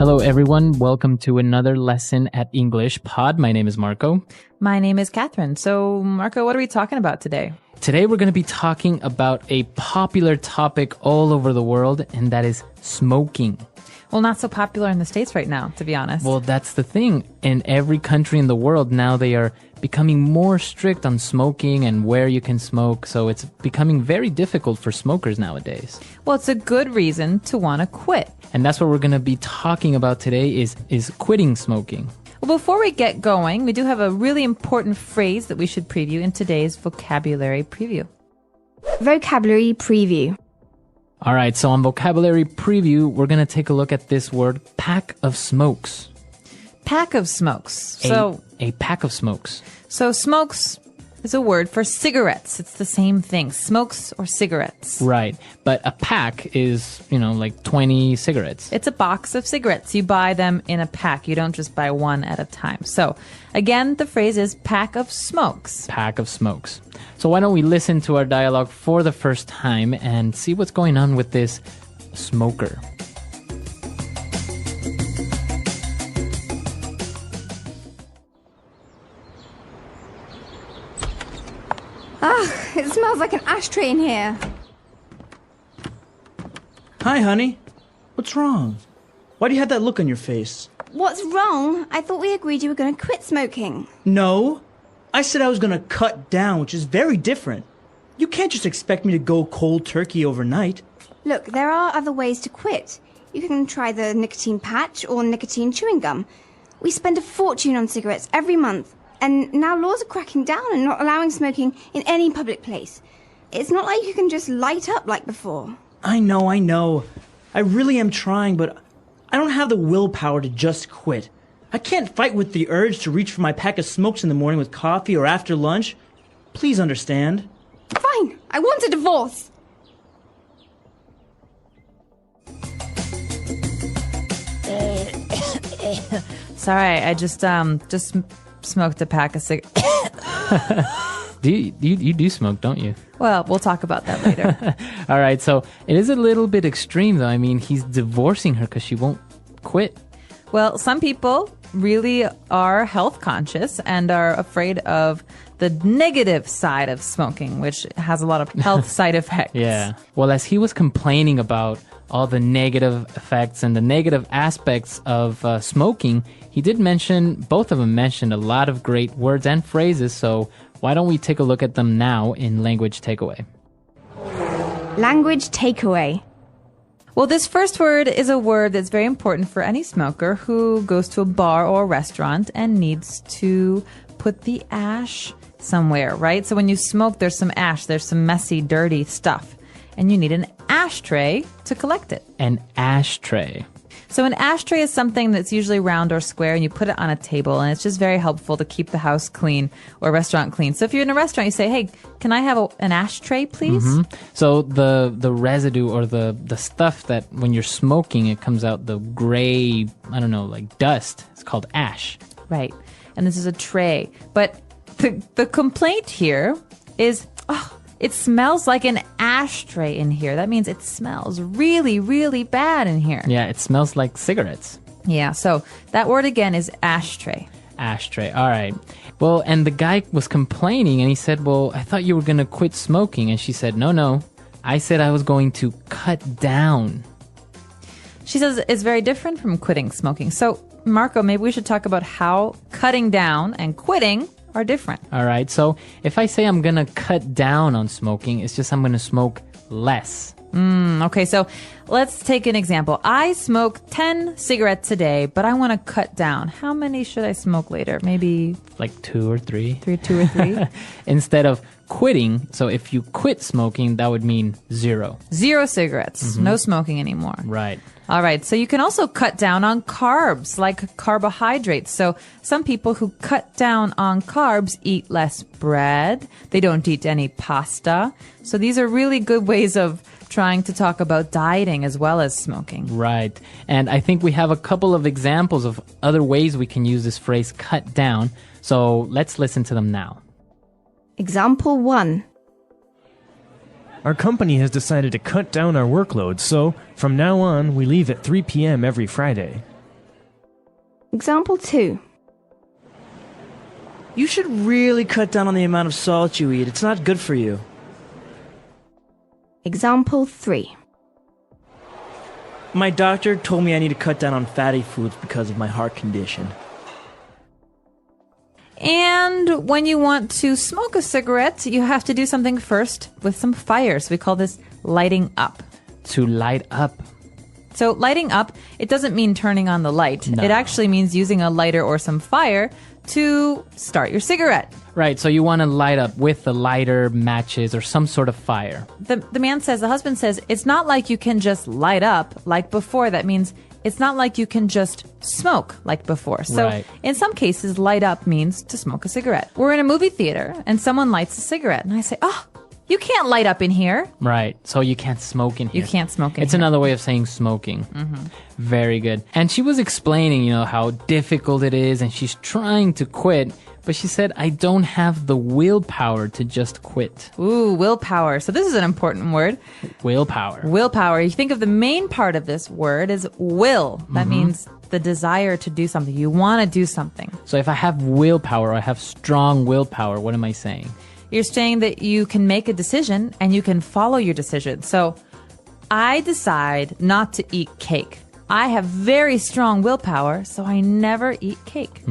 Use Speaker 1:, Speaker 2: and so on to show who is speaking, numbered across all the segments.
Speaker 1: Hello everyone, welcome to another lesson at English Pod. My name is Marco.
Speaker 2: My name is Catherine. So Marco, what are we talking about today?
Speaker 1: Today we're going to be talking about a popular topic all over the world, and that is smoking.
Speaker 2: Well, not so popular in the States right now, to be honest.
Speaker 1: Well, that's the thing. In every country in the world now, they are becoming more strict on smoking and where you can smoke. So it's becoming very difficult for smokers nowadays.
Speaker 2: Well, it's a good reason to want to quit.
Speaker 1: And that's what we're going to be talking about today is quitting smoking.
Speaker 2: Well, before we get going, we do have a really important phrase that we should preview in today's vocabulary preview.
Speaker 3: Vocabulary preview.
Speaker 1: All right, so on vocabulary preview, we're going to take a look at this word, pack of smokes.
Speaker 2: Pack of smokes.
Speaker 1: A pack of smokes.
Speaker 2: So smokes is a word for cigarettes. It's the same thing, smokes or cigarettes.
Speaker 1: Right, but a pack is, like 20 cigarettes.
Speaker 2: It's a box of cigarettes. You buy them in a pack. You don't just buy one at a time. So again, the phrase is pack of smokes.
Speaker 1: Pack of smokes. So why don't we listen to our dialogue for the first time and see what's going on with this smoker.
Speaker 3: It smells like an ashtray in here.
Speaker 4: Hi, honey. What's wrong? Why do you have that look on your face?
Speaker 3: What's wrong? I thought we agreed you were going to quit smoking.
Speaker 4: No. I said I was going to cut down, which is very different. You can't just expect me to go cold turkey overnight.
Speaker 3: Look, there are other ways to quit. You can try the nicotine patch or nicotine chewing gum. We spend a fortune on cigarettes every month. And now laws are cracking down and not allowing smoking in any public place. It's not like you can just light up like before.
Speaker 4: I know. I really am trying, but I don't have the willpower to just quit. I can't fight with the urge to reach for my pack of smokes in the morning with coffee or after lunch. Please understand.
Speaker 3: Fine, I want a divorce.
Speaker 2: Sorry, I just smoked a pack of cigarettes.
Speaker 1: You do smoke, don't you?
Speaker 2: Well, we'll talk about that later.
Speaker 1: All right, so it is a little bit extreme, though. I mean, he's divorcing her because she won't quit.
Speaker 2: Well, some people really are health conscious and are afraid of the negative side of smoking, which has a lot of health side effects.
Speaker 1: Yeah. Well, as he was complaining about all the negative effects and the negative aspects of smoking, he did mention, both of them mentioned a lot of great words and phrases, so why don't we take a look at them now in Language Takeaway?
Speaker 3: Language takeaway.
Speaker 2: Well, this first word is a word that's very important for any smoker who goes to a bar or a restaurant and needs to put the ash somewhere, right? So when you smoke, there's some ash, there's some messy, dirty stuff, and you need an ashtray to collect it.
Speaker 1: An ashtray.
Speaker 2: So an ashtray is something that's usually round or square, and you put it on a table, and it's just very helpful to keep the house clean or a restaurant clean. So if you're in a restaurant, you say, hey, can I have an ashtray, please?
Speaker 1: Mm-hmm. So the residue or the stuff that when you're smoking, it comes out the gray, like dust. It's called ash.
Speaker 2: Right. And this is a tray. But the complaint here is, it smells like an ashtray in here. That means it smells really, really bad in here.
Speaker 1: Yeah, it smells like cigarettes.
Speaker 2: Yeah, so that word again is ashtray.
Speaker 1: Ashtray, all right. Well, and the guy was complaining, and he said, well, I thought you were going to quit smoking. And she said, no, I said I was going to cut down.
Speaker 2: She says it's very different from quitting smoking. So, Marco, maybe we should talk about how cutting down and quitting are different.
Speaker 1: All right, so if I say I'm going to cut down on smoking, it's just I'm going to smoke less.
Speaker 2: Okay, so let's take an example. I smoke 10 cigarettes a day, but I want to cut down. How many should I smoke later? Maybe
Speaker 1: like 2 or 3.
Speaker 2: 2 or 3?
Speaker 1: Instead of quitting, so if you quit smoking, that would mean 0.
Speaker 2: 0 cigarettes.
Speaker 1: Mm-hmm.
Speaker 2: No smoking anymore.
Speaker 1: Right.
Speaker 2: All right, so you can also cut down on carbs, like carbohydrates. So some people who cut down on carbs eat less bread. They don't eat any pasta. So these are really good ways of trying to talk about dieting as well as smoking.
Speaker 1: Right. And I think we have a couple of examples of other ways we can use this phrase cut down. So let's listen to them now.
Speaker 3: Example 1.
Speaker 5: Our company has decided to cut down our workload, so from now on, we leave at 3 p.m. every Friday.
Speaker 3: Example 2.
Speaker 4: You should really cut down on the amount of salt you eat. It's not good for you.
Speaker 3: Example 3.
Speaker 4: My doctor told me I need to cut down on fatty foods because of my heart condition.
Speaker 2: And when you want to smoke a cigarette, you have to do something first with some fire. So we call this lighting up.
Speaker 1: To light up.
Speaker 2: So lighting up, it doesn't mean turning on the light.
Speaker 1: No.
Speaker 2: It actually means using a lighter or some fire to start your cigarette.
Speaker 1: Right, so you want to light up with a lighter, matches, or some sort of fire.
Speaker 2: The husband says, it's not like you can just light up like before. That means it's not like you can just smoke like before. So
Speaker 1: Right.
Speaker 2: in some cases, light up means to smoke a cigarette. We're in a movie theater and someone lights a cigarette. And I say, oh, you can't light up in here.
Speaker 1: Right, so you can't smoke in here.
Speaker 2: You can't smoke in
Speaker 1: It's
Speaker 2: here.
Speaker 1: another way of saying smoking. Very good. And she was explaining, how difficult it is, and she's trying to quit, but she said, I don't have the willpower to just quit.
Speaker 2: Ooh, willpower. So this is an important word.
Speaker 1: Willpower.
Speaker 2: Willpower. You think of the main part of this word is will. That means the desire to do something. You want to do something.
Speaker 1: So if I have willpower, I have strong willpower, what am I saying?
Speaker 2: You're saying that you can make a decision and you can follow your decision. So I decide not to eat cake. I have very strong willpower, so I never eat cake.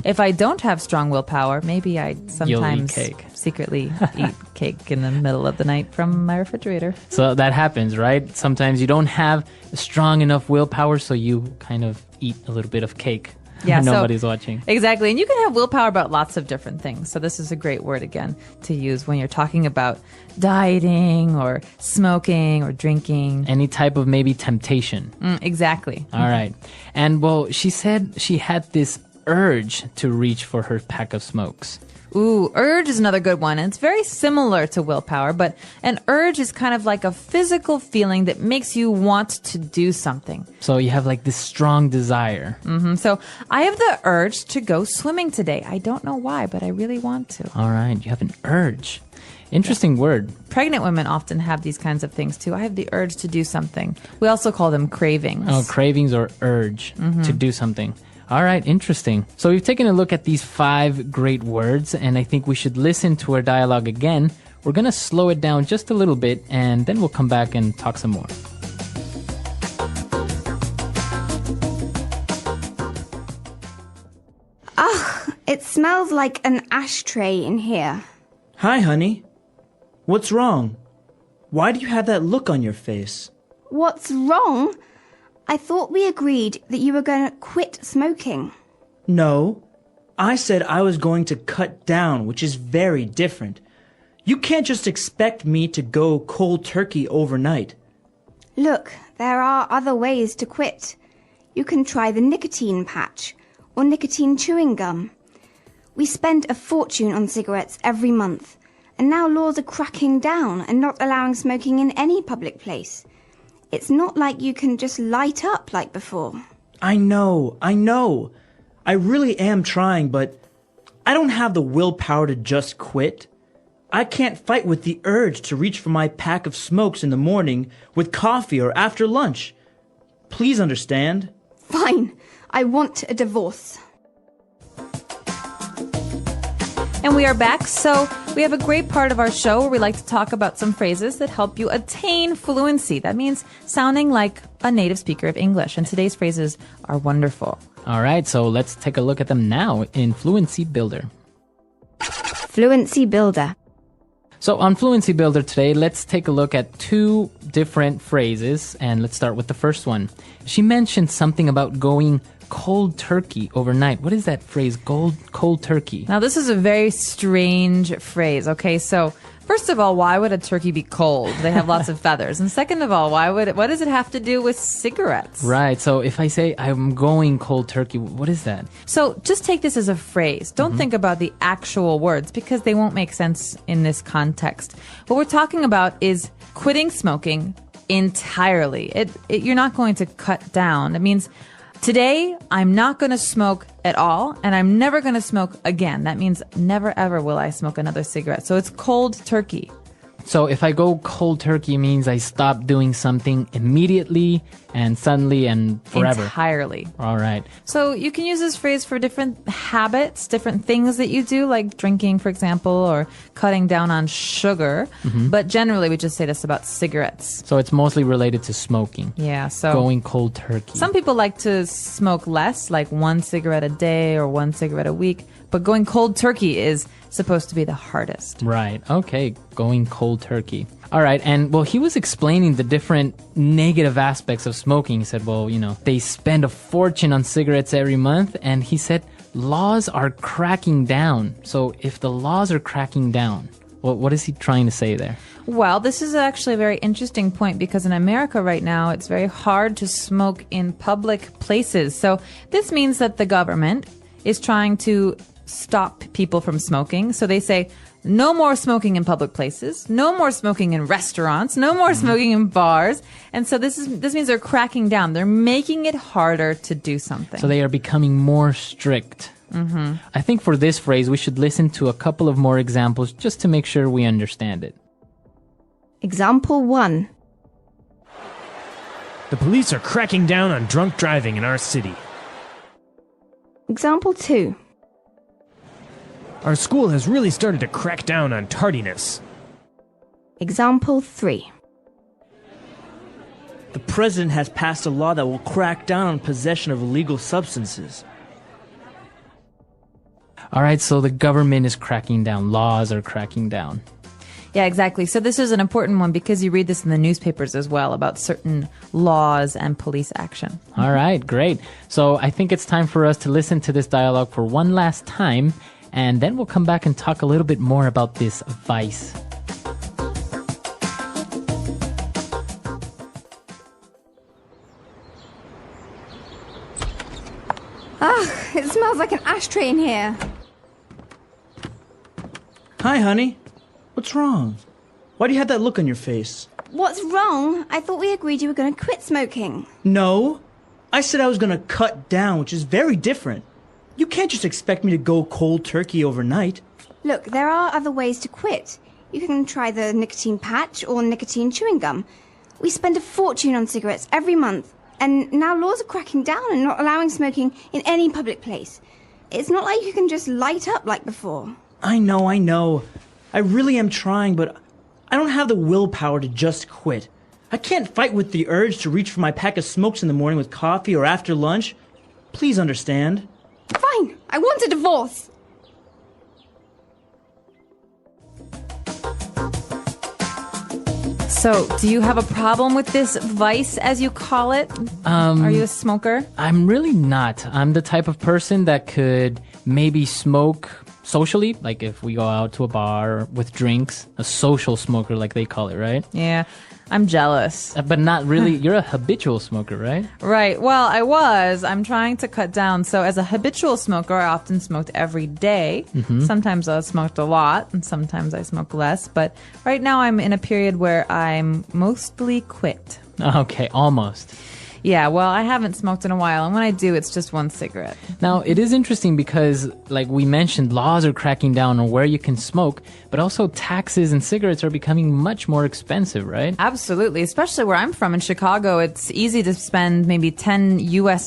Speaker 2: If I don't have strong willpower, maybe I sometimes
Speaker 1: cake.
Speaker 2: secretly eat cake in the middle of the night from my refrigerator.
Speaker 1: So that happens, right? Sometimes you don't have strong enough willpower, so you kind of eat a little bit of cake.
Speaker 2: Yeah, so-
Speaker 1: Nobody's watching.
Speaker 2: Exactly. And you can have willpower about lots of different things. So this is a great word, again, to use when you're talking about dieting or smoking or drinking.
Speaker 1: Any type of maybe temptation.
Speaker 2: Exactly.
Speaker 1: All right. And well, she said she had this urge to reach for her pack of smokes.
Speaker 2: Ooh, urge is another good one. And it's very similar to willpower, but an urge is kind of like a physical feeling that makes you want to do something.
Speaker 1: So you have like this strong desire.
Speaker 2: So I have the urge to go swimming today. I don't know why, but I really want to.
Speaker 1: All right. You have an urge. Interesting word.
Speaker 2: Pregnant women often have these kinds of things too. I have the urge to do something. We also call them cravings.
Speaker 1: Oh, cravings or urge to do something. All right, interesting. So we've taken a look at these 5 great words, and I think we should listen to our dialogue again. We're going to slow it down just a little bit, and then we'll come back and talk some more.
Speaker 3: It smells like an ashtray in here.
Speaker 4: Hi, honey. What's wrong? Why do you have that look on your face?
Speaker 3: What's wrong? I thought we agreed that you were going to quit smoking.
Speaker 4: No, I said I was going to cut down, which is very different. You can't just expect me to go cold turkey overnight.
Speaker 3: Look, there are other ways to quit. You can try the nicotine patch or nicotine chewing gum. We spend a fortune on cigarettes every month, and now laws are cracking down and not allowing smoking in any public place. It's not like you can just light up like before.
Speaker 4: I know. I really am trying, but I don't have the willpower to just quit. I can't fight with the urge to reach for my pack of smokes in the morning with coffee or after lunch. Please understand.
Speaker 3: Fine, I want a divorce.
Speaker 2: And we are back. So we have a great part of our show where we like to talk about some phrases that help you attain fluency. That means sounding like a native speaker of English. And today's phrases are wonderful.
Speaker 1: All right, so let's take a look at them now in Fluency Builder.
Speaker 3: Fluency Builder.
Speaker 1: So on Fluency Builder today, let's take a look at 2 different phrases, and let's start with the first one. She mentioned something about going cold turkey overnight. What is that phrase, cold turkey?
Speaker 2: Now, this is a very strange phrase. Okay, so first of all, why would a turkey be cold? They have lots of feathers. And second of all, what does it have to do with cigarettes?
Speaker 1: Right, so if I say I'm going cold turkey, what is that?
Speaker 2: So just take this as a phrase. Don't think about the actual words because they won't make sense in this context. What we're talking about is quitting smoking entirely. You're not going to cut down. It means today, I'm not going to smoke at all, and I'm never going to smoke again. That means never, ever will I smoke another cigarette. So it's cold turkey.
Speaker 1: So if I go cold turkey, it means I stop doing something immediately and suddenly and forever.
Speaker 2: Entirely.
Speaker 1: All right.
Speaker 2: So you can use this phrase for different habits, different things that you do, like drinking, for example, or cutting down on sugar. But generally, we just say this about cigarettes.
Speaker 1: So it's mostly related to smoking.
Speaker 2: Yeah, so
Speaker 1: Going cold turkey.
Speaker 2: some people like to smoke less, like 1 cigarette a day or 1 cigarette a week. But going cold turkey is supposed to be the hardest.
Speaker 1: Right. Okay. Going cold turkey. All right. And well, he was explaining the different negative aspects of smoking. He said, well, they spend a fortune on cigarettes every month. And he said, laws are cracking down. So if the laws are cracking down, what is he trying to say there?
Speaker 2: Well, this is actually a very interesting point because in America right now, it's very hard to smoke in public places. So this means that the government is trying to stop people from smoking. So they say, no more smoking in public places, no more smoking in restaurants, no more smoking in bars. And so this means they're cracking down. They're making it harder to do something.
Speaker 1: So they are becoming more strict. I think for this phrase, we should listen to a couple of more examples just to make sure we understand it.
Speaker 3: Example 1.
Speaker 5: The police are cracking down on drunk driving in our city.
Speaker 3: Example 2.
Speaker 5: Our school has really started to crack down on tardiness.
Speaker 3: Example 3.
Speaker 4: The president has passed a law that will crack down on possession of illegal substances.
Speaker 1: All right, so the government is cracking down. Laws are cracking down.
Speaker 2: Yeah, exactly. So this is an important one because you read this in the newspapers as well about certain laws and police action.
Speaker 1: All right, great. So I think it's time for us to listen to this dialogue for one last time, and then we'll come back and talk a little bit more about this vice.
Speaker 3: Ugh, it smells like an ashtray in here.
Speaker 4: Hi, honey. What's wrong? Why do you have that look on your face?
Speaker 3: What's wrong? I thought we agreed you were going to quit smoking.
Speaker 4: No. I said I was going to cut down, which is very different. You can't just expect me to go cold turkey overnight.
Speaker 3: Look, there are other ways to quit. You can try the nicotine patch or nicotine chewing gum. We spend a fortune on cigarettes every month. And now laws are cracking down and not allowing smoking in any public place. It's not like you can just light up like before.
Speaker 4: I know. I really am trying, but I don't have the willpower to just quit. I can't fight with the urge to reach for my pack of smokes in the morning with coffee or after lunch. Please understand.
Speaker 3: Fine, I want a divorce.
Speaker 2: So, do you have a problem with this vice, as you call it? Are you a smoker?
Speaker 1: I'm really not. I'm the type of person that could maybe smoke socially, like if we go out to a bar with drinks, a social smoker like they call it, right?
Speaker 2: Yeah, I'm jealous.
Speaker 1: But not really. You're a habitual smoker, right?
Speaker 2: Right. Well, I'm trying to cut down. So as a habitual smoker, I often smoked every day. Sometimes I smoked a lot and sometimes I smoke less. But right now I'm in a period where I'm mostly quit.
Speaker 1: Okay, almost.
Speaker 2: Yeah, well, I haven't smoked in a while, and when I do, it's just 1 cigarette.
Speaker 1: Now, it is interesting because, like we mentioned, laws are cracking down on where you can smoke, but also taxes and cigarettes are becoming much more expensive, right?
Speaker 2: Absolutely, especially where I'm from in Chicago. It's easy to spend maybe $10 US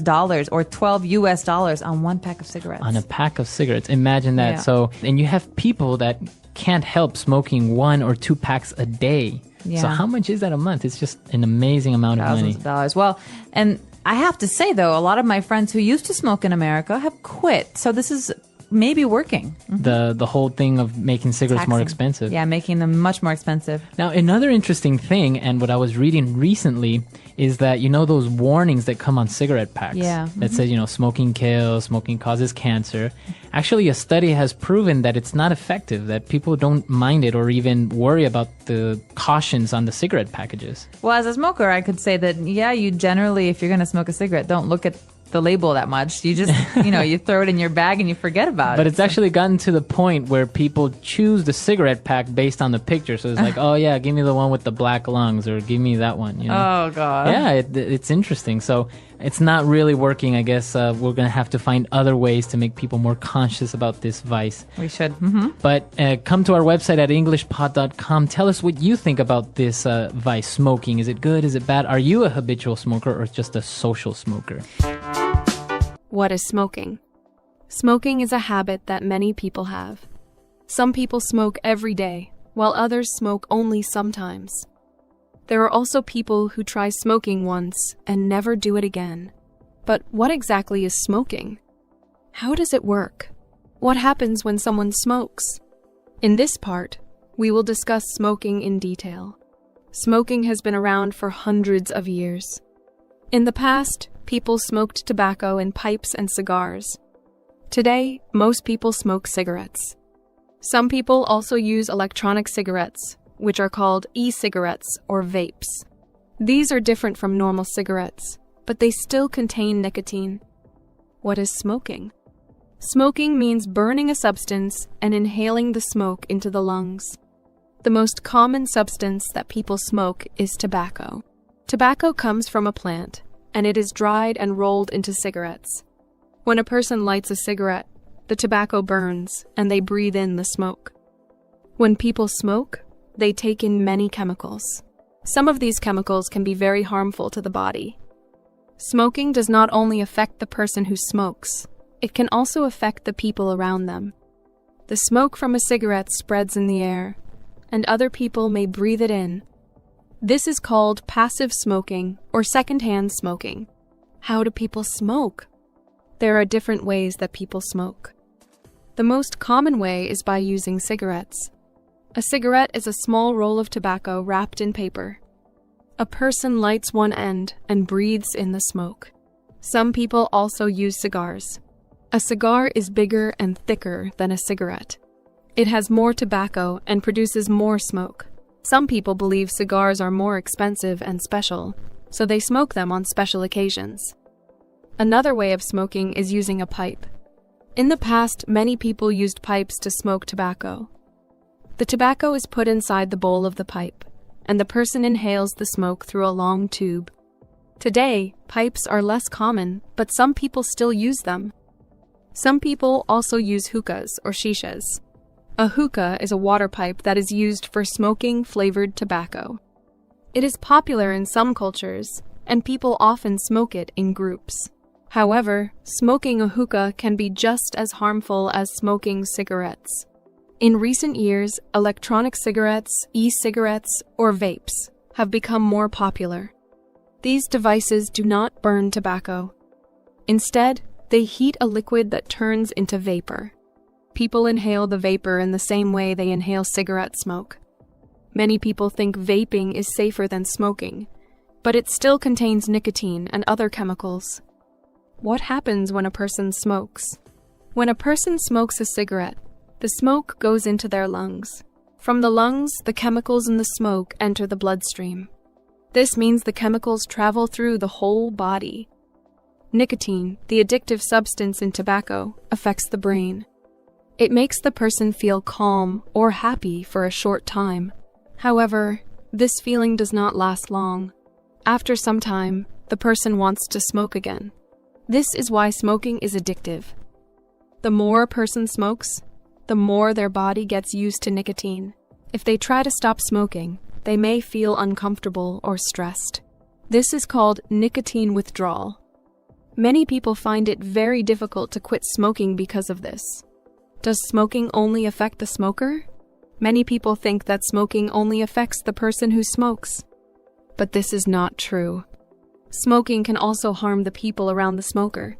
Speaker 2: or $12 US on 1 pack of cigarettes.
Speaker 1: On a pack of cigarettes. Imagine that.
Speaker 2: Yeah.
Speaker 1: So, and you have people that can't help smoking 1 or 2 packs a day.
Speaker 2: Yeah.
Speaker 1: So how much is that a month? It's just an amazing amount of money.
Speaker 2: Thousands of dollars. Well, and I have to say, though, a lot of my friends who used to smoke in America have quit. So this is maybe working.
Speaker 1: The whole thing of making cigarettes more
Speaker 2: Taxing.
Speaker 1: expensive.
Speaker 2: Yeah, making them much more expensive.
Speaker 1: Now, another interesting thing, and what I was reading recently, is that, those warnings that come on cigarette packs that says, smoking kills, smoking causes cancer. Actually, a study has proven that it's not effective, that people don't mind it or even worry about the cautions on the cigarette packages.
Speaker 2: Well, as a smoker, I could say that, yeah, you generally, if you're going to smoke a cigarette, don't look at the label that much. You just, you throw it in your bag and you forget about it.
Speaker 1: But it's actually gotten to the point where people choose the cigarette pack based on the picture. So it's like, oh yeah, give me the one with the black lungs, or give me that one.
Speaker 2: Oh God.
Speaker 1: Yeah, it's interesting. So it's not really working. I guess we're going to have to find other ways to make people more conscious about this vice.
Speaker 2: We should. Mm-hmm.
Speaker 1: But come to our website at EnglishPod.com. Tell us what you think about this vice, smoking. Is it good? Is it bad? Are you a habitual smoker or just a social smoker?
Speaker 6: What is smoking? Smoking is a habit that many people have. Some people smoke every day, while others smoke only sometimes. There are also people who try smoking once and never do it again. But what exactly is smoking? How does it work? What happens when someone smokes? In this part, we will discuss smoking in detail. Smoking has been around for hundreds of years. In the past, people smoked tobacco in pipes and cigars. Today, most people smoke cigarettes. Some people also use electronic cigarettes, which are called e-cigarettes or vapes. These are different from normal cigarettes, but they still contain nicotine. What is smoking? Smoking means burning a substance and inhaling the smoke into the lungs. The most common substance that people smoke is tobacco. Tobacco comes from a plant, and it is dried and rolled into cigarettes. When a person lights a cigarette, the tobacco burns and they breathe in the smoke. When people smoke, they take in many chemicals. Some of these chemicals can be very harmful to the body. Smoking does not only affect the person who smokes, it can also affect the people around them. The smoke from a cigarette spreads in the air, and other people may breathe it in. This is called passive smoking or secondhand smoking. How do people smoke? There are different ways that people smoke. The most common way is by using cigarettes. A cigarette is a small roll of tobacco wrapped in paper. A person lights one end and breathes in the smoke. Some people also use cigars. A cigar is bigger and thicker than a cigarette. It has more tobacco and produces more smoke. Some people believe cigars are more expensive and special, so they smoke them on special occasions. Another way of smoking is using a pipe. In the past, many people used pipes to smoke tobacco. The tobacco is put inside the bowl of the pipe, and the person inhales the smoke through a long tube. Today, pipes are less common, but some people still use them. Some people also use hookahs or shishas. A hookah is a water pipe that is used for smoking flavored tobacco. It is popular in some cultures, and people often smoke it in groups. However, smoking a hookah can be just as harmful as smoking cigarettes. In recent years, electronic cigarettes, e-cigarettes, or vapes have become more popular. These devices do not burn tobacco. Instead, they heat a liquid that turns into vapor. People inhale the vapor in the same way they inhale cigarette smoke. Many people think vaping is safer than smoking, but it still contains nicotine and other chemicals. What happens when a person smokes? When a person smokes a cigarette, the smoke goes into their lungs. From the lungs, the chemicals in the smoke enter the bloodstream. This means the chemicals travel through the whole body. Nicotine, the addictive substance in tobacco, affects the brain. It makes the person feel calm or happy for a short time. However, this feeling does not last long. After some time, the person wants to smoke again. This is why smoking is addictive. The more a person smokes, the more their body gets used to nicotine. If they try to stop smoking, they may feel uncomfortable or stressed. This is called nicotine withdrawal. Many people find it very difficult to quit smoking because of this. Does smoking only affect the smoker? Many people think that smoking only affects the person who smokes. But this is not true. Smoking can also harm the people around the smoker.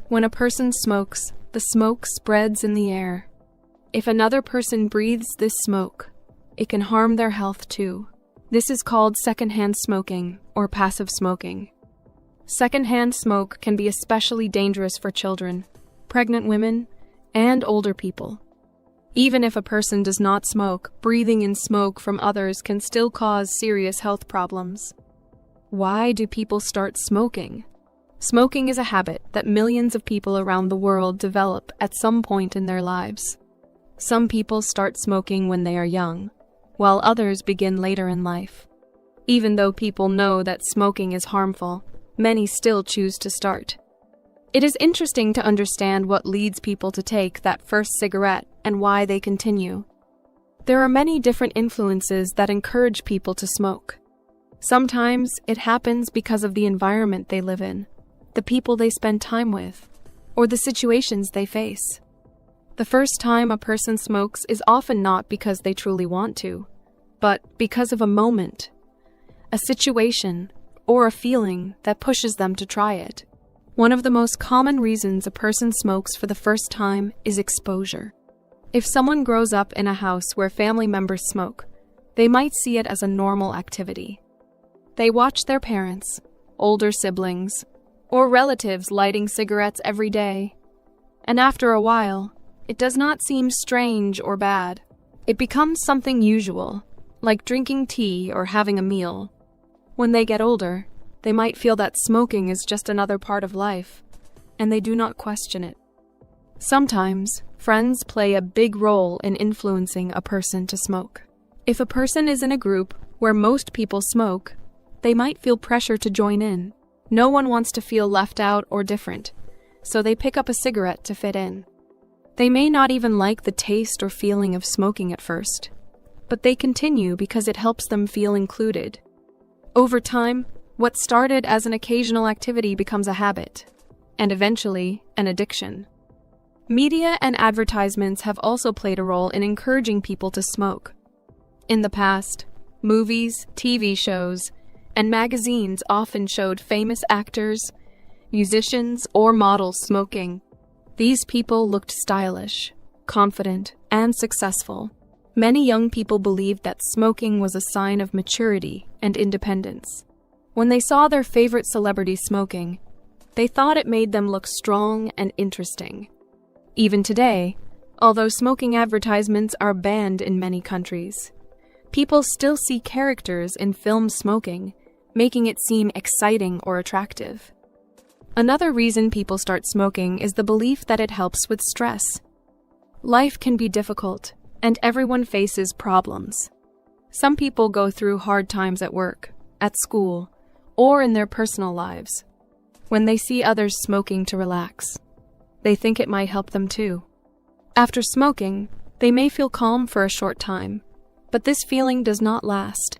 Speaker 6: When a person smokes, the smoke spreads in the air. If another person breathes this smoke, it can harm their health too. This is called secondhand smoking or passive smoking. Secondhand smoke can be especially dangerous for children, pregnant women, and older people. Even if a person does not smoke, breathing in smoke from others can still cause serious health problems. Why do people start smoking? Smoking is a habit that millions of people around the world develop at some point in their lives. Some people start smoking when they are young, while others begin later in life. Even though people know that smoking is harmful, many still choose to start. It is interesting to understand what leads people to take that first cigarette and why they continue. There are many different influences that encourage people to smoke. Sometimes it happens because of the environment they live in, the people they spend time with, or the situations they face. The first time a person smokes is often not because they truly want to, but because of a moment, a situation, or a feeling that pushes them to try it. One of the most common reasons a person smokes for the first time is exposure. If someone grows up in a house where family members smoke, they might see it as a normal activity. They watch their parents, older siblings, or relatives lighting cigarettes every day, and after a while, it does not seem strange or bad. It becomes something usual, like drinking tea or having a meal. When they get older, they might feel that smoking is just another part of life, and they do not question it. Sometimes, friends play a big role in influencing a person to smoke. If a person is in a group where most people smoke, they might feel pressure to join in. No one wants to feel left out or different, so they pick up a cigarette to fit in. They may not even like the taste or feeling of smoking at first, but they continue because it helps them feel included. Over time, what started as an occasional activity becomes a habit, and eventually, an addiction. Media and advertisements have also played a role in encouraging people to smoke. In the past, movies, TV shows, and magazines often showed famous actors, musicians, or models smoking. These people looked stylish, confident, and successful. Many young people believed that smoking was a sign of maturity and independence. When they saw their favorite celebrity smoking, they thought it made them look strong and interesting. Even today, although smoking advertisements are banned in many countries, people still see characters in films smoking, making it seem exciting or attractive. Another reason people start smoking is the belief that it helps with stress. Life can be difficult, and everyone faces problems. Some people go through hard times at work, at school, or in their personal lives. When they see others smoking to relax, they think it might help them too. After smoking, they may feel calm for a short time, but this feeling does not last.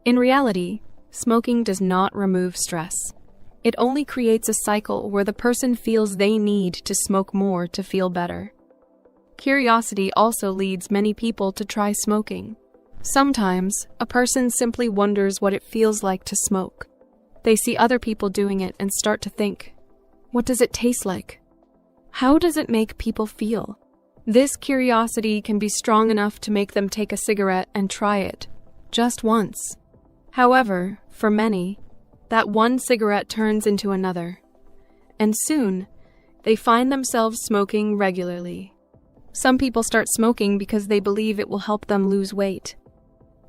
Speaker 6: In reality, smoking does not remove stress. It only creates a cycle where the person feels they need to smoke more to feel better. Curiosity also leads many people to try smoking. Sometimes, a person simply wonders what it feels like to smoke. They see other people doing it and start to think, what does it taste like? How does it make people feel? This curiosity can be strong enough to make them take a cigarette and try it, just once. However, for many, that one cigarette turns into another, and soon, they find themselves smoking regularly. Some people start smoking because they believe it will help them lose weight.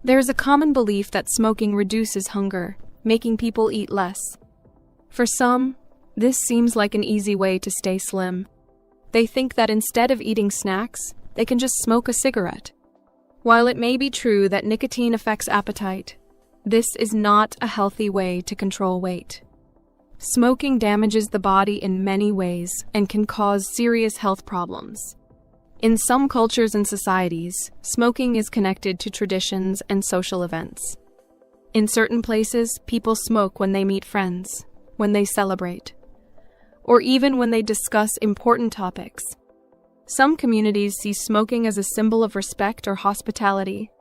Speaker 6: There is a common belief that smoking reduces hunger, making people eat less. For some, this seems like an easy way to stay slim. They think that instead of eating snacks, they can just smoke a cigarette. While it may be true that nicotine affects appetite, this is not a healthy way to control weight. Smoking damages the body in many ways and can cause serious health problems. In some cultures and societies, smoking is connected to traditions and social events. In certain places, people smoke when they meet friends, when they celebrate, or even when they discuss important topics. Some communities see smoking as a symbol of respect or hospitality.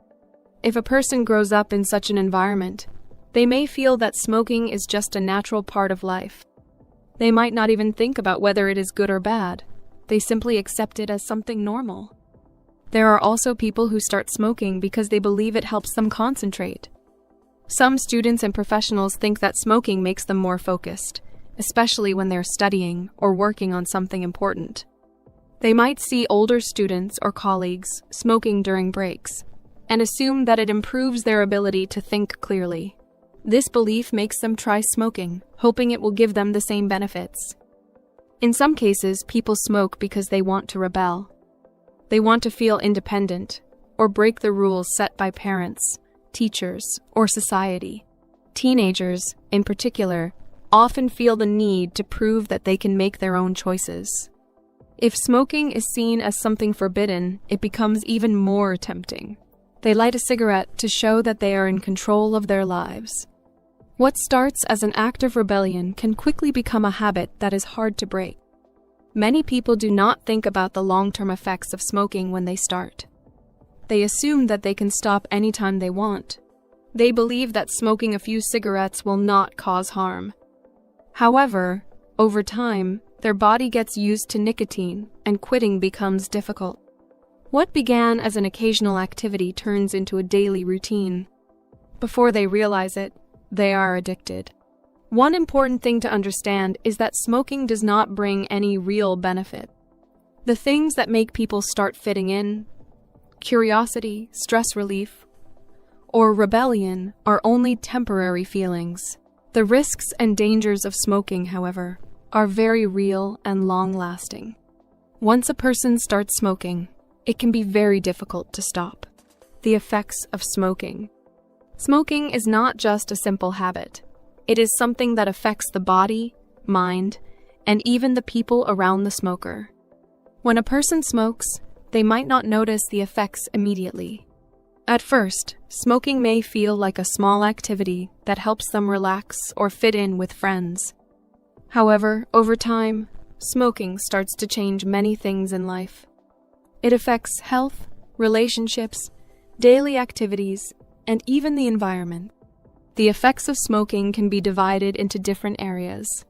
Speaker 6: If a person grows up in such an environment, they may feel that smoking is just a natural part of life. They might not even think about whether it is good or bad. They simply accept it as something normal. There are also people who start smoking because they believe it helps them concentrate. Some students and professionals think that smoking makes them more focused, especially when they're studying or working on something important. They might see older students or colleagues smoking during breaks and assume that it improves their ability to think clearly. This belief makes them try smoking, hoping it will give them the same benefits. In some cases, people smoke because they want to rebel. They want to feel independent, or break the rules set by parents, teachers, or society. Teenagers, in particular, often feel the need to prove that they can make their own choices. If smoking is seen as something forbidden, it becomes even more tempting. They light a cigarette to show that they are in control of their lives. What starts as an act of rebellion can quickly become a habit that is hard to break. Many people do not think about the long-term effects of smoking when they start. They assume that they can stop anytime they want. They believe that smoking a few cigarettes will not cause harm. However, over time, their body gets used to nicotine and quitting becomes difficult. What began as an occasional activity turns into a daily routine. Before they realize it, they are addicted. One important thing to understand is that smoking does not bring any real benefit. The things that make people start fitting in, curiosity, stress relief, or rebellion are only temporary feelings. The risks and dangers of smoking, however, are very real and long-lasting. Once a person starts smoking, it can be very difficult to stop. The effects of smoking. Smoking is not just a simple habit. It is something that affects the body, mind, and even the people around the smoker. When a person smokes, they might not notice the effects immediately. At first, smoking may feel like a small activity that helps them relax or fit in with friends. However, over time, smoking starts to change many things in life. It affects health, relationships, daily activities, and even the environment. The effects of smoking can be divided into different areas.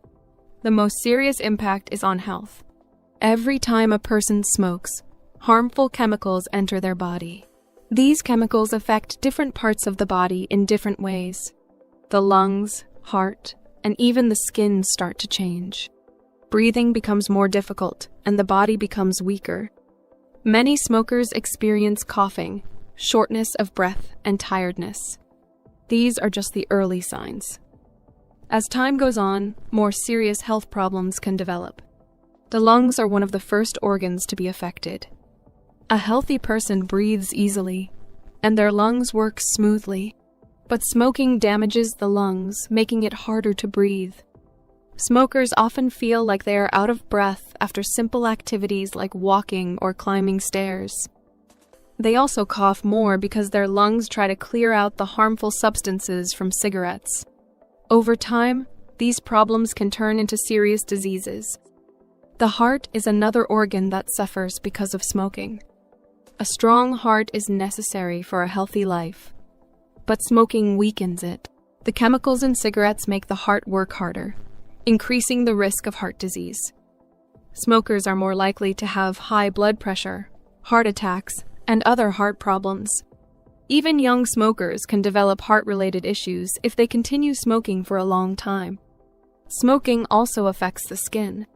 Speaker 6: The most serious impact is on health. Every time a person smokes, harmful chemicals enter their body. These chemicals affect different parts of the body in different ways. The lungs, heart, and even the skin start to change. Breathing becomes more difficult, and the body becomes weaker. Many smokers experience coughing, shortness of breath, and tiredness. These are just the early signs. As time goes on, more serious health problems can develop. The lungs are one of the first organs to be affected. A healthy person breathes easily, and their lungs work smoothly. But smoking damages the lungs, making it harder to breathe. Smokers often feel like they are out of breath after simple activities like walking or climbing stairs. They also cough more because their lungs try to clear out the harmful substances from cigarettes. Over time, these problems can turn into serious diseases. The heart is another organ that suffers because of smoking. A strong heart is necessary for a healthy life, but smoking weakens it. The chemicals in cigarettes make the heart work harder, increasing the risk of heart disease. Smokers are more likely to have high blood pressure, heart attacks, and other heart problems. Even young smokers can develop heart-related issues if they continue smoking for a long time. Smoking also affects the skin.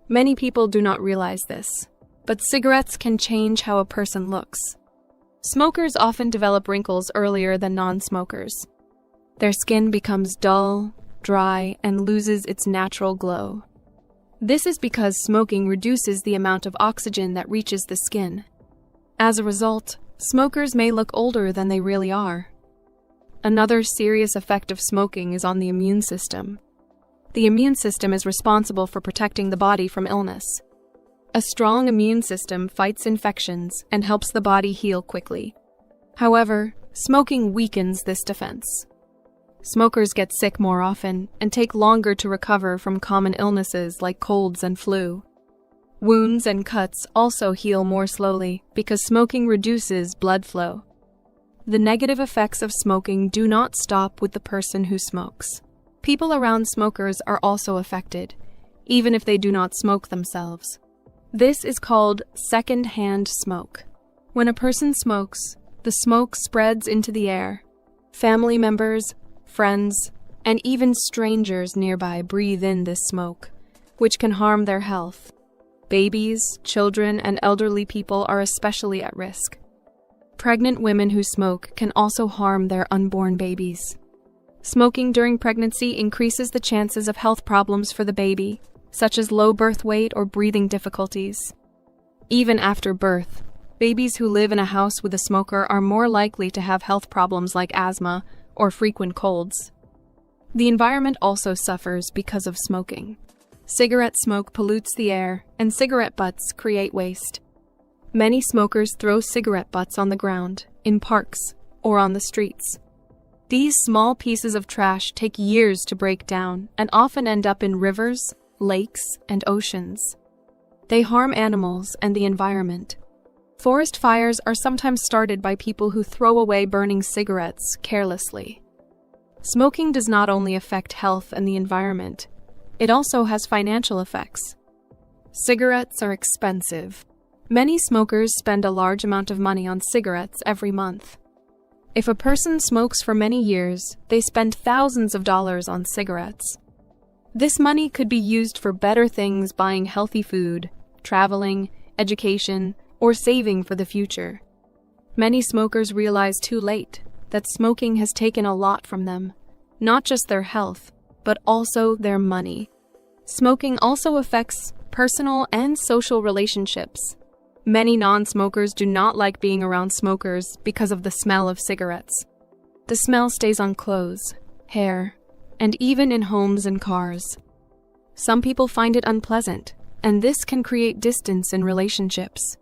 Speaker 6: Many people do not realize this, but cigarettes can change how a person looks. Smokers often develop wrinkles earlier than non-smokers. Their skin becomes dull, dry, and loses its natural glow. This is because smoking reduces the amount of oxygen that reaches the skin. As a result, smokers may look older than they really are. Another serious effect of smoking is on the immune system. The immune system is responsible for protecting the body from illness. A strong immune system fights infections and helps the body heal quickly. However, smoking weakens this defense. Smokers get sick more often and take longer to recover from common illnesses like colds and flu. Wounds and cuts also heal more slowly because smoking reduces blood flow. The negative effects of smoking do not stop with the person who smokes. People around smokers are also affected, even if they do not smoke themselves. This is called second-hand smoke. When a person smokes, the smoke spreads into the air. Family members, friends, and even strangers nearby breathe in this smoke, which can harm their health. Babies, children, and elderly people are especially at risk. Pregnant women who smoke can also harm their unborn babies. Smoking during pregnancy increases the chances of health problems for the baby, such as low birth weight or breathing difficulties. Even after birth, babies who live in a house with a smoker are more likely to have health problems like asthma or frequent colds. The environment also suffers because of smoking. Cigarette smoke pollutes the air, and cigarette butts create waste. Many smokers throw cigarette butts on the ground, in parks, or on the streets. These small pieces of trash take years to break down and often end up in rivers, lakes, and oceans. They harm animals and the environment. Forest fires are sometimes started by people who throw away burning cigarettes carelessly. Smoking does not only affect health and the environment, it also has financial effects. Cigarettes are expensive. Many smokers spend a large amount of money on cigarettes every month. If a person smokes for many years, they spend thousands of dollars on cigarettes. This money could be used for better things, buying healthy food, traveling, education, or saving for the future. Many smokers realize too late that smoking has taken a lot from them, not just their health, but also their money. Smoking also affects personal and social relationships. Many non-smokers do not like being around smokers because of the smell of cigarettes. The smell stays on clothes, hair, and even in homes and cars. Some people find it unpleasant, and this can create distance in relationships.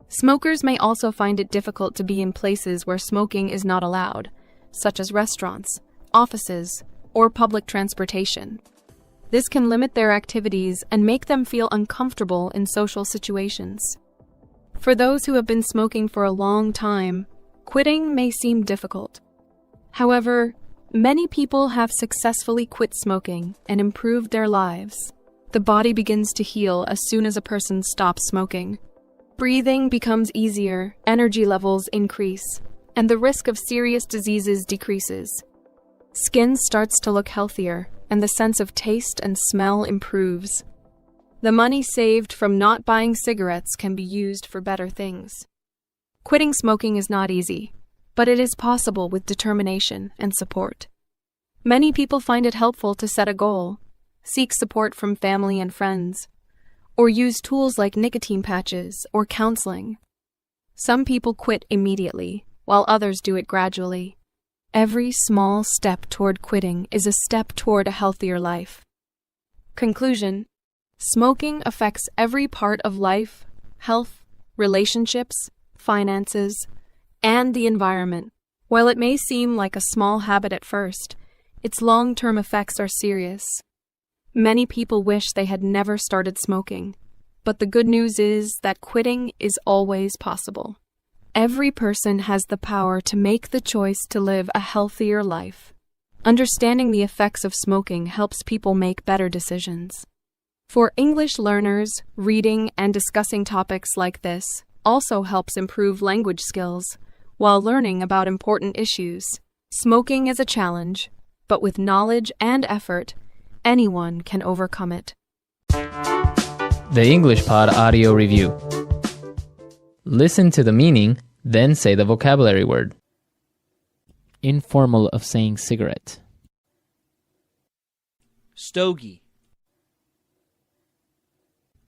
Speaker 6: Smokers may also find it difficult to be in places where smoking is not allowed, such as restaurants, offices, or public transportation. This can limit their activities and make them feel uncomfortable in social situations. For those who have been smoking for a long time, quitting may seem difficult. However, many people have successfully quit smoking and improved their lives. The body begins to heal as soon as a person stops smoking. Breathing becomes easier, energy levels increase, and the risk of serious diseases decreases. Skin starts to look healthier, and the sense of taste and smell improves. The money saved from not buying cigarettes can be used for better things. Quitting smoking is not easy, but it is possible with determination and support. Many people find it helpful to set a goal, seek support from family and friends, or use tools like nicotine patches or counseling. Some people quit immediately, while others do it gradually. Every small step toward quitting is a step toward a healthier life. Conclusion: smoking affects every part of life, health, relationships, finances, and the environment. While it may seem like a small habit at first, its long-term effects are serious. Many people wish they had never started smoking, but the good news is that quitting is always possible. Every person has the power to make the choice to live a healthier life. Understanding the effects of smoking helps people make better decisions. For English learners, reading and discussing topics like this also helps improve language skills while learning about important issues. Smoking is a challenge, but with knowledge and effort, anyone can overcome it.
Speaker 1: The English Pod Audio Review. Listen to the meaning, then say the vocabulary word. Informal of saying cigarette.
Speaker 4: Stogie.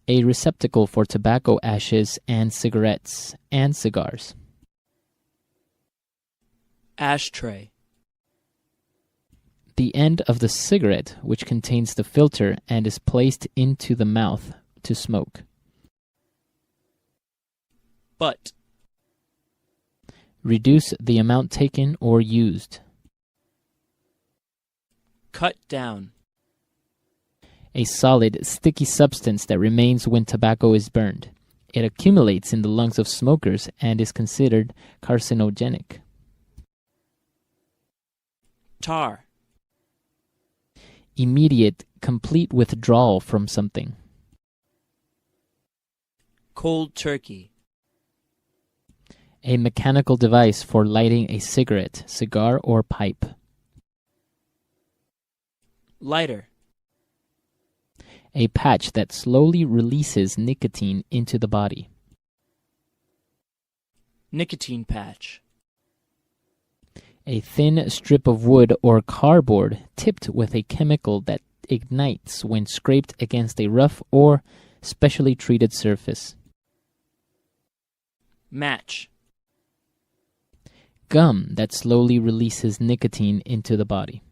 Speaker 1: A receptacle for tobacco ashes and cigarettes and cigars.
Speaker 4: Ashtray.
Speaker 1: The end of the cigarette which contains the filter and is placed into the mouth to smoke.
Speaker 4: Butt.
Speaker 1: Reduce the amount taken or used.
Speaker 4: Cut down.
Speaker 1: A solid, sticky substance that remains when tobacco is burned. It accumulates in the lungs of smokers and is considered carcinogenic.
Speaker 4: Tar.
Speaker 1: Immediate, complete withdrawal from something.
Speaker 4: Cold turkey.
Speaker 1: A mechanical device for lighting a cigarette, cigar, or pipe.
Speaker 4: Lighter.
Speaker 1: A patch that slowly releases nicotine into the body.
Speaker 4: Nicotine patch.
Speaker 1: A thin strip of wood or cardboard tipped with a chemical that ignites when scraped against a rough or specially treated surface.
Speaker 4: Match.
Speaker 1: Gum that slowly releases nicotine into the body.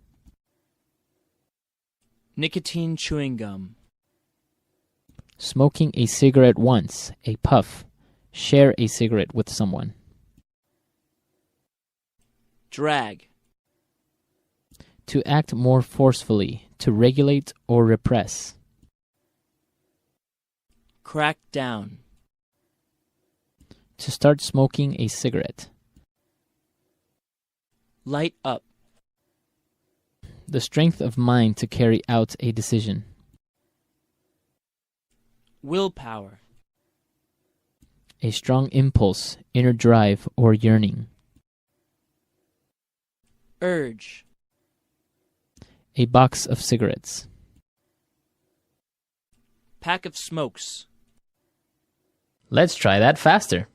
Speaker 4: Nicotine chewing gum.
Speaker 1: Smoking a cigarette once, a puff. Share a cigarette with someone.
Speaker 4: Drag.
Speaker 1: To act more forcefully, to regulate or repress.
Speaker 4: Crack down.
Speaker 1: To start smoking a cigarette.
Speaker 4: Light up.
Speaker 1: The strength of mind to carry out a decision.
Speaker 4: Willpower.
Speaker 1: A strong impulse, inner drive, or yearning.
Speaker 4: Urge.
Speaker 1: A box of cigarettes.
Speaker 4: Pack of smokes.
Speaker 1: Let's try that faster.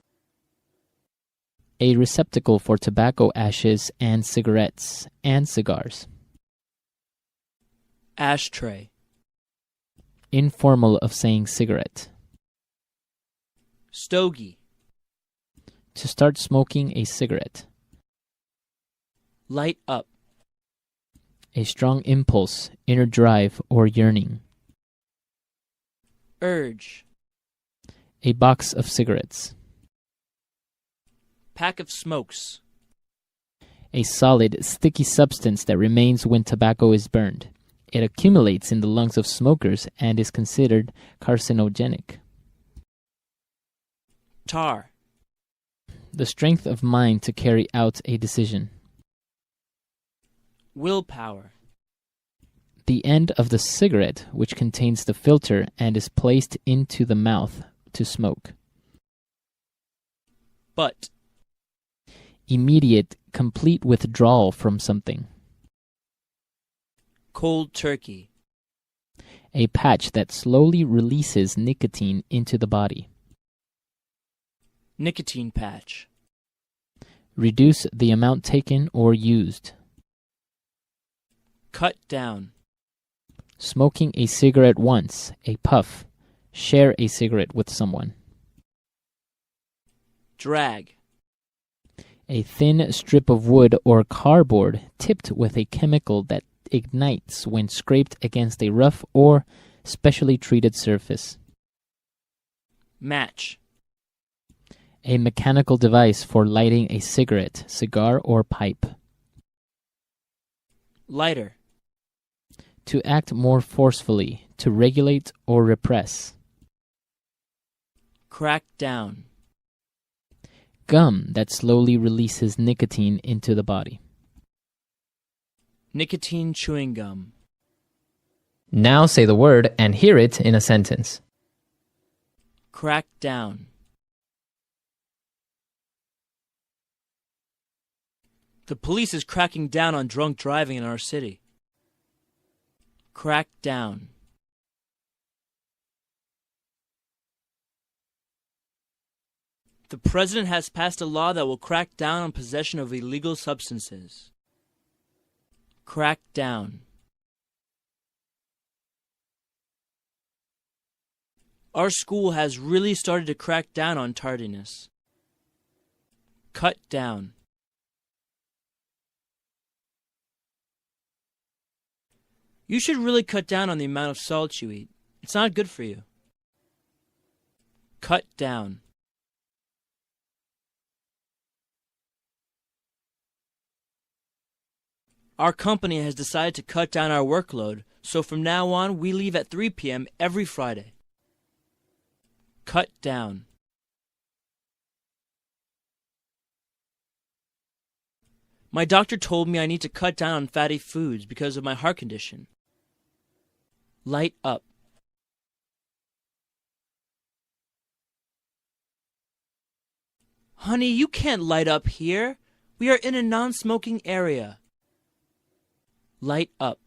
Speaker 1: A receptacle for tobacco ashes and cigarettes and cigars.
Speaker 4: Ashtray.
Speaker 1: Informal of saying cigarette.
Speaker 4: Stogie.
Speaker 1: To start smoking a cigarette.
Speaker 4: Light up.
Speaker 1: A strong impulse, inner drive, or yearning.
Speaker 4: Urge.
Speaker 1: A box of cigarettes.
Speaker 4: Pack of smokes.
Speaker 1: A solid, sticky substance that remains when tobacco is burned. It accumulates in the lungs of smokers and is considered carcinogenic.
Speaker 4: Tar.
Speaker 1: The strength of mind to carry out a decision.
Speaker 4: Willpower.
Speaker 1: The end of the cigarette, which contains the filter and is placed into the mouth to smoke.
Speaker 4: Butt.
Speaker 1: Immediate, complete withdrawal from something.
Speaker 4: Cold turkey.
Speaker 1: A patch that slowly releases nicotine into the body.
Speaker 4: Nicotine patch.
Speaker 1: Reduce the amount taken or used.
Speaker 4: Cut down.
Speaker 1: Smoking a cigarette once, a puff. Share a cigarette with someone.
Speaker 4: Drag.
Speaker 1: A thin strip of wood or cardboard tipped with a chemical that ignites when scraped against a rough or specially treated surface.
Speaker 4: Match.
Speaker 1: A mechanical device for lighting a cigarette, cigar, or pipe.
Speaker 4: Lighter.
Speaker 1: To act more forcefully, to regulate or repress.
Speaker 4: Crack down.
Speaker 1: Gum that slowly releases nicotine into the body.
Speaker 4: Nicotine chewing gum.
Speaker 1: Now say the word and hear it in a sentence.
Speaker 4: Crack down. The police is cracking down on drunk driving in our city. Crack down. The president has passed a law that will crack down on possession of illegal substances. Crack down. Our school has really started to crack down on tardiness. Cut down. You should really cut down on the amount of salt you eat. It's not good for you. Cut down. Our company has decided to cut down our workload, so from now on we leave at 3 p.m. every Friday. Cut down. My doctor told me I need to cut down on fatty foods because of my heart condition. Light up. Honey, you can't light up here. We are in a non-smoking area. Light up.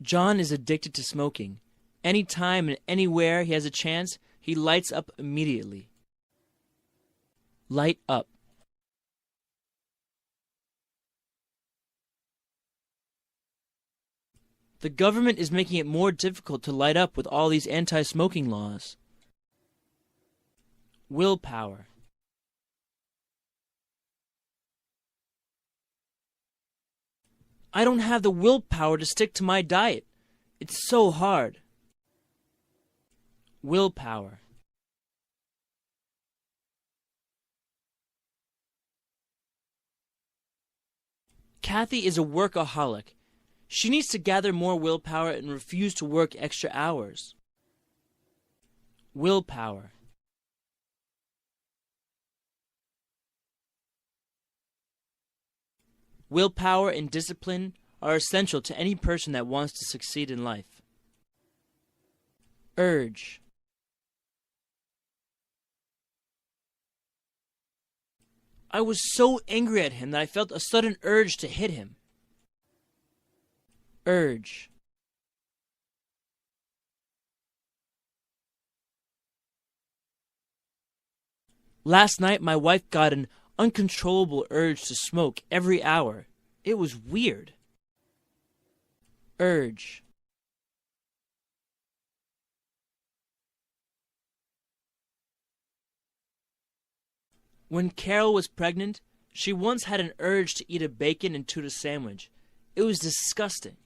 Speaker 4: John is addicted to smoking. Anytime and anywhere he has a chance,
Speaker 7: He lights up immediately. Light up. The government is making it more difficult to light up with all these anti-smoking laws. Willpower. I don't have the willpower to stick to my diet. It's so hard. Willpower. Kathy is a workaholic. She needs to gather more willpower and refuse to work extra hours. Willpower. Willpower and discipline are essential to any person that wants to succeed in life. Urge. I was so angry at him that I felt a sudden urge to hit him. Urge. Last night, my wife got an uncontrollable urge to smoke every hour. It was weird. Urge. When Carol was pregnant, she once had an urge to eat a bacon and tuna sandwich. It was disgusting.